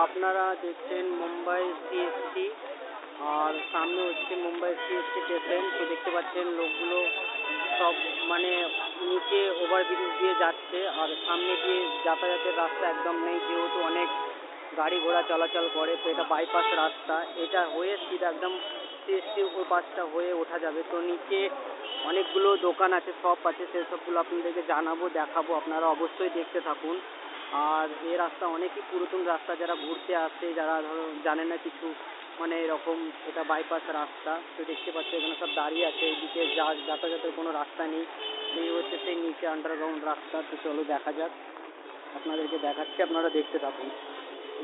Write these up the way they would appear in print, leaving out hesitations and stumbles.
আপনারা দেখছেন মুম্বাই সিএসটি আর সামনে হচ্ছে মুম্বাই সিএসটি স্টেশন। তো দেখতে পাচ্ছেন লোকগুলো সব মানে নিচে ওভারব্রিজ দিয়ে যাচ্ছে আর সামনে দিয়ে যাতায়াতের রাস্তা একদম নেই, যেহেতু অনেক গাড়ি ঘোড়া চলাচল করে। তো এটা বাইপাস রাস্তা, এটা হয়ে সিধা একদম সিএসটি ওই পাশটা হয়ে ওঠা যাবে। তো নিচে অনেকগুলো দোকান আছে, শপ আছে, সেসবগুলো আপনাদেরকে জানাবো, দেখাবো, আপনারা অবশ্যই দেখতে থাকুন। আর এই রাস্তা অনেকই পুরাতন রাস্তা, যারা ঘুরতে আসে, যারা ধরো জানে না কিছু, মানে এরকম এটা বাইপাস রাস্তা। তো দেখতে পাচ্ছি এখানে সব দাঁড়িয়ে আছে, এইদিকে যাতায়াতের কোনো রাস্তা নেই। এই হচ্ছে সেই নিচে আন্ডারগ্রাউন্ড রাস্তা। তো চলো দেখা যাক, আপনাদেরকে দেখাচ্ছি, আপনারা দেখতে থাকুন।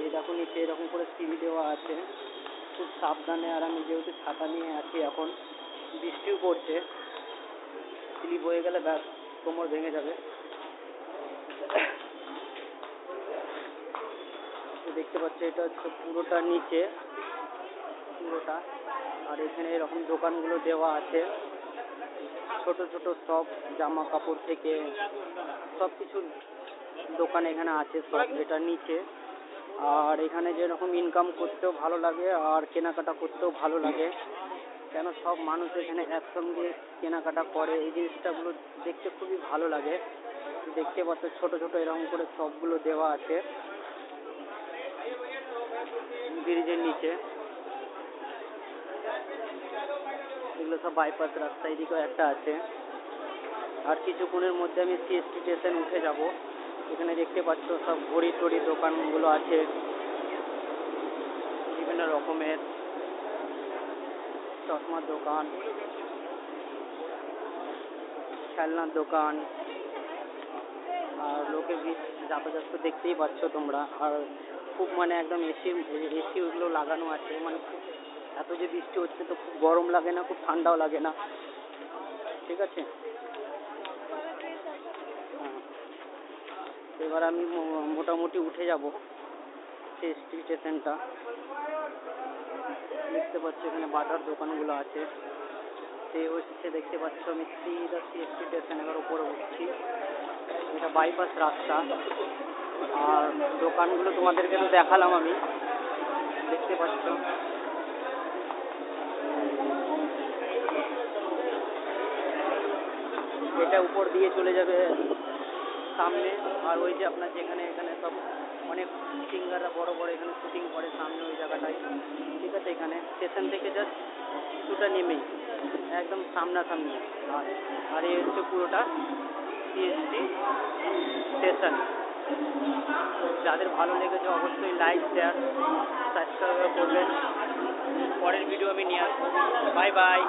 এই দেখো নিচে এরকম করে সিঁড়ি দেওয়া আছে, খুব সাবধানে। আর আমি যেহেতু ছাতা নিয়ে আছি, এখন বৃষ্টিও পড়ছে, স্লিপ হয়ে গেলে ব্যাস কোমর ভেঙে যাবে। দেখতে পাচ্ছি এটা হচ্ছে পুরোটা নিচে, পুরোটা। আর এখানে এরকম দোকানগুলো দেওয়া আছে, ছোট ছোট সব জামা কাপড় থেকে সব কিছু দোকান এখানে আছে সব, এটা নিচে। আর এখানে যেরকম ইনকাম করতেও ভালো লাগে আর কেনাকাটা করতেও ভালো লাগে, কেন সব মানুষ এখানে একসঙ্গে কেনাকাটা করে, এই জিনিসটাগুলো দেখতে খুবই ভালো লাগে। দেখতে পাচ্ছ ছোট ছোট এরকম করে সবগুলো দেওয়া আছে ব্রিজের নিচে। এগুলো সব বাইপাস রাস্তা, এদিকেও একটা আছে। আর কিছুক্ষণের মধ্যে আমি সিএসটি স্টেশন উঠে যাব। এখানে দেখতে পাচ্ছ সব ঘড়ি টড়ি দোকানগুলো আছে, বিভিন্ন রকমের চশমার দোকান, খেলনার দোকান। আর লোকের ভিড় যাতায়াত তো দেখতেই পাচ্ছ তোমরা। আর খুব মানে একদম এসি ওগুলো লাগানো আছে, মানে খুব এত যে বৃষ্টি হচ্ছে তো খুব গরম লাগে না, খুব ঠান্ডাও লাগে না, ঠিক আছে। হ্যাঁ, এবার আমি মোটামুটি উঠে যাব সিএসটি স্টেশনটা। দেখতে পাচ্ছ এখানে বাটার দোকানগুলো আছে। সেই হচ্ছে দেখতে পাচ্ছ আমি সিধা সিএসটি স্টেশন এবার উপরে উঠছি। এটা বাইপাস রাস্তা। আর দোকানগুলো তোমাদেরকে তো দেখালাম আমি, দেখতে পাচ্ছ। এটা উপর দিয়ে চলে যাবে সামনে। আর ওই যে আপনার যেখানে এখানে সব অনেক সিঙ্গাররা বড় বড় এখানে শুটিং করে সামনে ওই জায়গাটায়, ঠিক আছে। এখানে স্টেশন থেকে জাস্ট কিছুটা নেমেই একদম সামনাসামনি। আর এই হচ্ছে পুরোটা সিএসটি স্টেশন। যাদের ভালো লেগেছে অবশ্যই লাইক, শেয়ার, সাবস্ক্রাইব করবেন। পরের ভিডিও আমি নিয়ে আসবো। Bye bye.